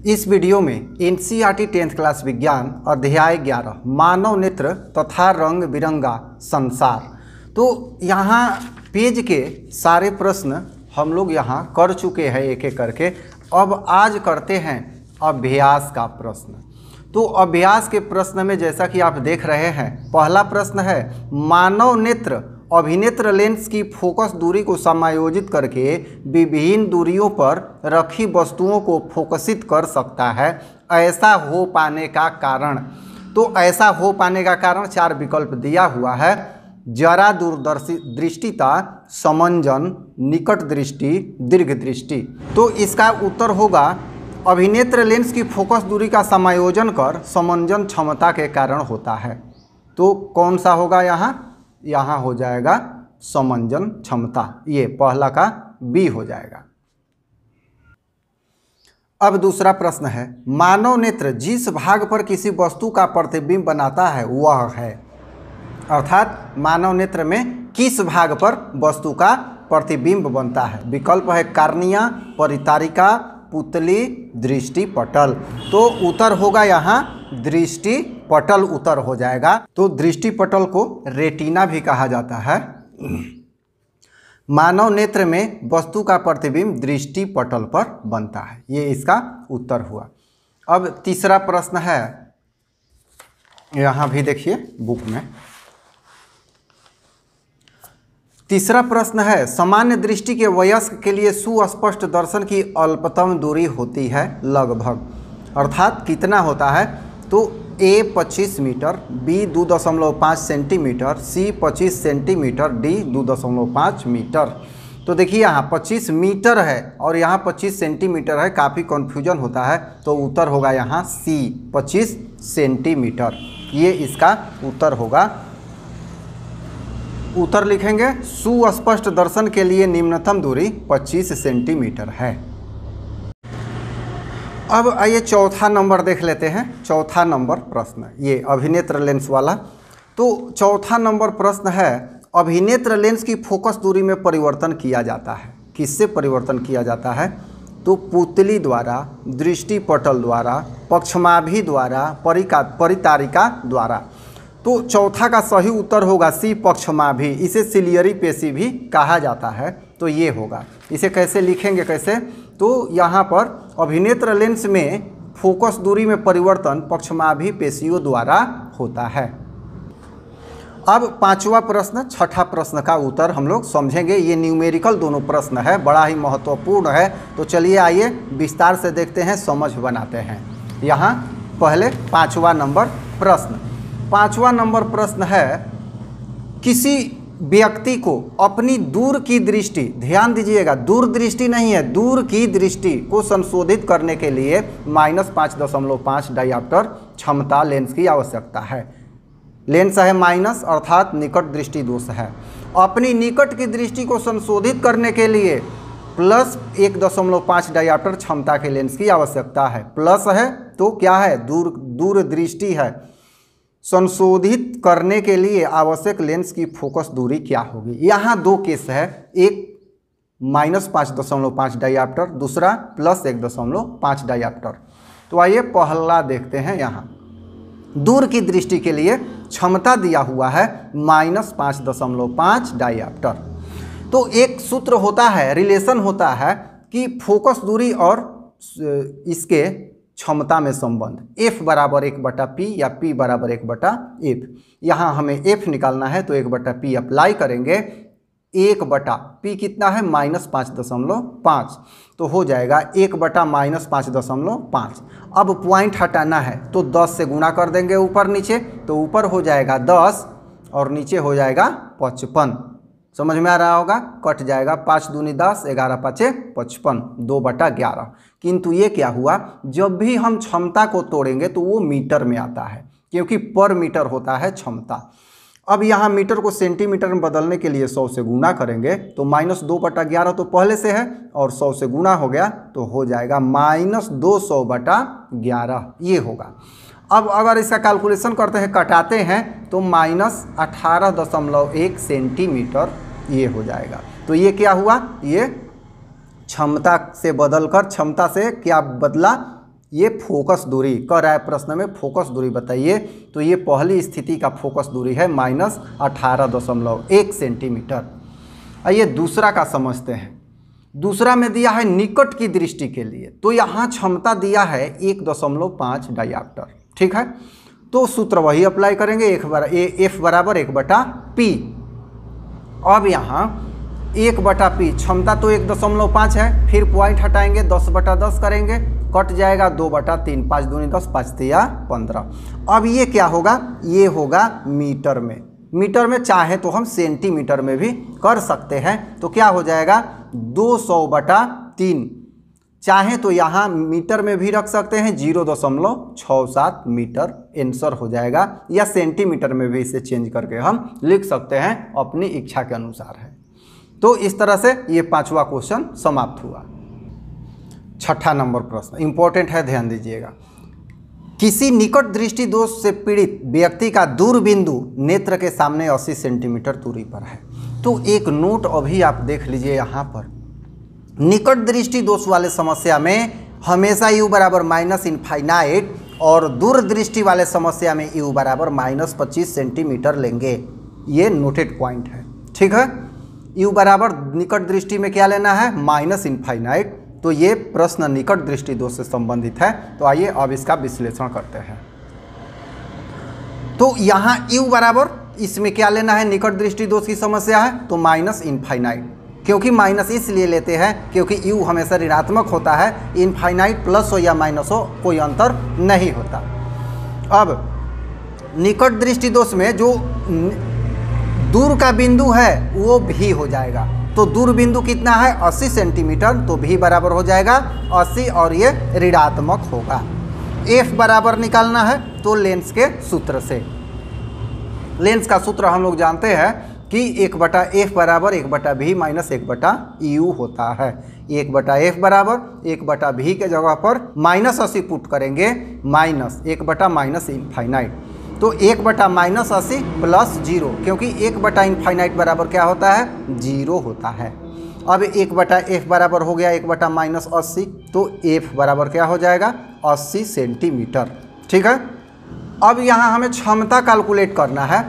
इस वीडियो में NCERT 10th class विज्ञान अध्याय 11 मानव नेत्र तथा रंग बिरंगा संसार। तो यहाँ पेज के सारे प्रश्न हम लोग यहाँ कर चुके हैं एक एक करके। अब आज करते हैं अभ्यास का प्रश्न। तो अभ्यास के प्रश्न में जैसा कि आप देख रहे हैं, पहला प्रश्न है मानव नेत्र अभिनेत्र लेंस की फोकस दूरी को समायोजित करके विभिन्न दूरियों पर रखी वस्तुओं को फोकसित कर सकता है, ऐसा हो पाने का कारण। तो ऐसा हो पाने का कारण 4 विकल्प दिया हुआ है। जरा दूरदर्शी दृष्टिता, समंजन, निकट दृष्टि, दीर्घ दृष्टि। तो इसका उत्तर होगा अभिनेत्र लेंस की फोकस दूरी का समायोजन कर समंजन क्षमता के कारण होता है। तो कौन सा होगा यहाँ हो जाएगा समंजन क्षमता। ये पहला का बी हो जाएगा। अब दूसरा प्रश्न है मानव नेत्र जिस भाग पर किसी वस्तु का प्रतिबिंब बनाता है वह है, अर्थात मानव नेत्र में किस भाग पर वस्तु का प्रतिबिंब बनता है। विकल्प है कार्निया, परितारिका, पुतली, दृष्टि पटल। तो उत्तर होगा यहाँ दृष्टि पटल उत्तर हो जाएगा। तो दृष्टि पटल को रेटिना भी कहा जाता है। मानव नेत्र में वस्तु का प्रतिबिंब दृष्टि पटल पर बनता है, ये इसका उत्तर हुआ। अब तीसरा प्रश्न है, यहाँ भी देखिए बुक में। तीसरा प्रश्न है सामान्य दृष्टि के वयस्क के लिए सुस्पष्ट दर्शन की अल्पतम दूरी होती है लगभग, अर्थात कितना होता है। तो ए 25 मीटर, बी 2.5 सेंटीमीटर, सी 25 सेंटीमीटर, डी 2.5 मीटर। तो देखिए यहाँ 25 मीटर है और यहाँ 25 सेंटीमीटर है, काफ़ी कन्फ्यूजन होता है। तो उत्तर होगा यहाँ सी 25 सेंटीमीटर, ये इसका उत्तर होगा। उत्तर लिखेंगे सुस्पष्ट दर्शन के लिए निम्नतम दूरी 25 सेंटीमीटर है। अब आइए चौथा नंबर देख लेते हैं। चौथा नंबर प्रश्न ये अभिनेत्र लेंस वाला। तो चौथा नंबर प्रश्न है अभिनेत्र लेंस की फोकस दूरी में परिवर्तन किया जाता है। किससे परिवर्तन किया जाता है? तो पुतली द्वारा, दृष्टि पटल द्वारा, पक्षमाभि द्वारा, परितारिका द्वारा। तो चौथा का सही उत्तर होगा सी पक्षमाभि। इसे सिलियरी पेशी भी कहा जाता है। तो ये होगा। इसे कैसे लिखेंगे कैसे? तो यहाँ पर अभिनेत्र लेंस में फोकस दूरी में परिवर्तन पक्षमाभि पेशियों द्वारा होता है। अब पांचवा प्रश्न, छठा प्रश्न का उत्तर हम लोग समझेंगे। ये न्यूमेरिकल दोनों प्रश्न है, बड़ा ही महत्वपूर्ण है। तो चलिए आइए विस्तार से देखते हैं, समझ बनाते हैं। यहाँ पहले पांचवा नंबर प्रश्न। पांचवा नंबर प्रश्न है किसी व्यक्ति को अपनी दूर की दृष्टि, ध्यान दीजिएगा दूरदृष्टि नहीं है, दूर की दृष्टि को संशोधित करने के लिए -5.5 डायऑप्टर क्षमता लेंस की आवश्यकता है। लेंस है माइनस, अर्थात निकट दृष्टि दोष है। अपनी निकट की दृष्टि को संशोधित करने के लिए +1.5 डायऑप्टर क्षमता के लेंस की आवश्यकता है। प्लस है तो क्या है? दूर दृष्टि है। संशोधित करने के लिए आवश्यक लेंस की फोकस दूरी क्या होगी? यहाँ 2 केस है, एक -5.5 डायऑप्टर, दूसरा +1.5 डायऑप्टर। तो आइए पहला देखते हैं। यहाँ दूर की दृष्टि के लिए क्षमता दिया हुआ है -5.5 डायऑप्टर। तो एक सूत्र होता है, रिलेशन होता है कि फोकस दूरी और इसके क्षमता में संबंध F = 1/P या P = 1/F। यहाँ हमें F निकालना है तो 1/P अप्लाई करेंगे। 1/P कितना है? -5.5। तो हो जाएगा 1/-5.5। अब पॉइंट हटाना है तो 10 से गुणा कर देंगे ऊपर नीचे। तो ऊपर हो जाएगा 10 और नीचे हो जाएगा 55। समझ में आ रहा होगा? कट जाएगा 5 दूनी 10, 11 5 55, 2/11। किंतु ये क्या हुआ, जब भी हम क्षमता को तोड़ेंगे तो वो मीटर में आता है, क्योंकि पर मीटर होता है क्षमता। अब यहाँ मीटर को सेंटीमीटर में बदलने के लिए 100 से गुणा करेंगे तो -2/11 तो पहले से है और 100 से गुणा हो गया तो हो जाएगा -200/11, ये होगा। अब अगर इसका कैलकुलेशन करते हैं, कटाते हैं तो -18.1 सेंटीमीटर ये हो जाएगा। तो ये क्या हुआ? ये क्षमता से बदलकर, क्षमता से क्या बदला? ये फोकस दूरी कह रहा है प्रश्न में, फोकस दूरी बताइए। तो ये पहली स्थिति का फोकस दूरी है -18.1 सेंटीमीटर। आइए दूसरा का समझते हैं। दूसरा में दिया है निकट की दृष्टि के लिए, तो यहाँ क्षमता दिया है 1.5 डायऑप्टर। ठीक है, तो सूत्र वही अप्लाई करेंगे, F बराबर 1/P। अब यहाँ 1/P, क्षमता तो 1.5 है, फिर पॉइंट हटाएंगे 10/10 करेंगे, कट जाएगा 2/3, 5 दूनी 10, 5 तिया 15। अब ये क्या होगा, ये होगा मीटर में। मीटर में चाहे तो हम सेंटीमीटर में भी कर सकते हैं, तो क्या हो जाएगा 200/3। चाहे तो यहाँ मीटर में भी रख सकते हैं, 0.67 मीटर आंसर हो जाएगा, या सेंटीमीटर में भी इसे चेंज करके हम लिख सकते हैं, अपनी इच्छा के अनुसार है। तो इस तरह से ये 5वां क्वेश्चन समाप्त हुआ। 6ठा नंबर प्रश्न इंपॉर्टेंट है, ध्यान दीजिएगा। किसी निकट दृष्टि दोष से पीड़ित व्यक्ति का दूरबिंदु नेत्र के सामने 80 सेंटीमीटर दूरी पर है। तो एक नोट अभी आप देख लीजिए, यहाँ पर निकट दृष्टि दोष वाले समस्या में हमेशा u बराबर -∞ और दूरदृष्टि वाले समस्या में u बराबर -25 सेंटीमीटर लेंगे। ये नोटेड पॉइंट है। ठीक है, u बराबर निकट दृष्टि में क्या लेना है, -∞। तो ये प्रश्न निकट दृष्टि दोष से संबंधित है। तो आइए अब इसका विश्लेषण करते हैं। तो यहाँ u बराबर, इसमें क्या लेना है, निकट दृष्टि दोष की समस्या है, तो -∞। क्योंकि माइनस इसलिए लेते हैं क्योंकि u हमेशा ऋणात्मक होता है, इनफाइनाइट प्लस हो या माइनस हो कोई अंतर नहीं होता। अब निकट दृष्टि दोष में जो दूर का बिंदु है वो भी हो जाएगा। तो दूर बिंदु कितना है, 80 सेंटीमीटर, तो भी बराबर हो जाएगा 80 और ये ऋणात्मक होगा। f बराबर निकालना है, तो लेंस के सूत्र से, लेंस का सूत्र हम लोग जानते हैं कि 1/f बराबर 1/v माइनस 1/u होता है। 1/f बराबर 1/v के जगह पर -80 पुट करेंगे, माइनस 1/-∞। तो 1/-80 प्लस 0, क्योंकि 1/∞ बराबर क्या होता है, 0 होता है। अब 1/f बराबर हो गया 1/-80, तो f बराबर क्या हो जाएगा, 80 सेंटीमीटर। ठीक है, अब यहाँ हमें क्षमता कैलकुलेट करना है।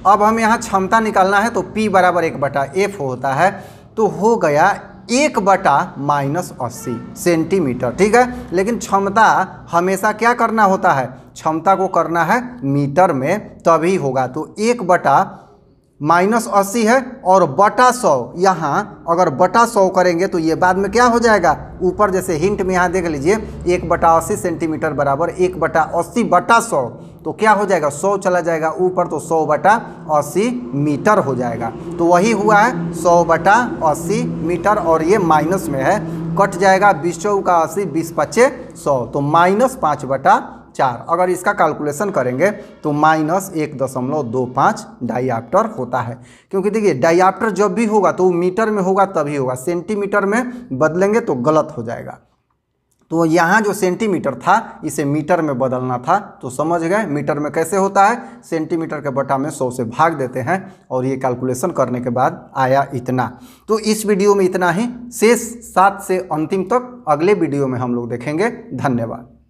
अब हम यहाँ क्षमता निकालना है, तो P बराबर 1/f होता है, तो हो गया 1/-80 सेंटीमीटर। ठीक है, लेकिन क्षमता हमेशा क्या करना होता है, क्षमता को करना है मीटर में, तभी होगा। तो 1/-80 है और /100, यहाँ अगर /100 करेंगे तो ये बाद में क्या हो जाएगा, ऊपर जैसे हिंट में यहाँ देख लीजिए 1/80 सेंटीमीटर बराबर 1/80/100, तो क्या हो जाएगा, 100 चला जाएगा ऊपर, तो 100/80 मीटर हो जाएगा। तो वही हुआ है 100/80 मीटर, और ये माइनस में है, कट जाएगा 20 का 80, 20×5 100, तो -5/4। अगर इसका कैलकुलेशन करेंगे तो -1.25 डायऑप्टर होता है। क्योंकि देखिए डायऑप्टर जब भी होगा तो मीटर में होगा तभी होगा, सेंटीमीटर में बदलेंगे तो गलत हो जाएगा। तो यहाँ जो सेंटीमीटर था इसे मीटर में बदलना था, तो समझ गए मीटर में कैसे होता है, सेंटीमीटर के बटा में 100 से भाग देते हैं, और ये कैलकुलेशन करने के बाद आया इतना। तो इस वीडियो में इतना ही, शेष 7 से अंतिम तक अगले वीडियो में हम लोग देखेंगे। धन्यवाद।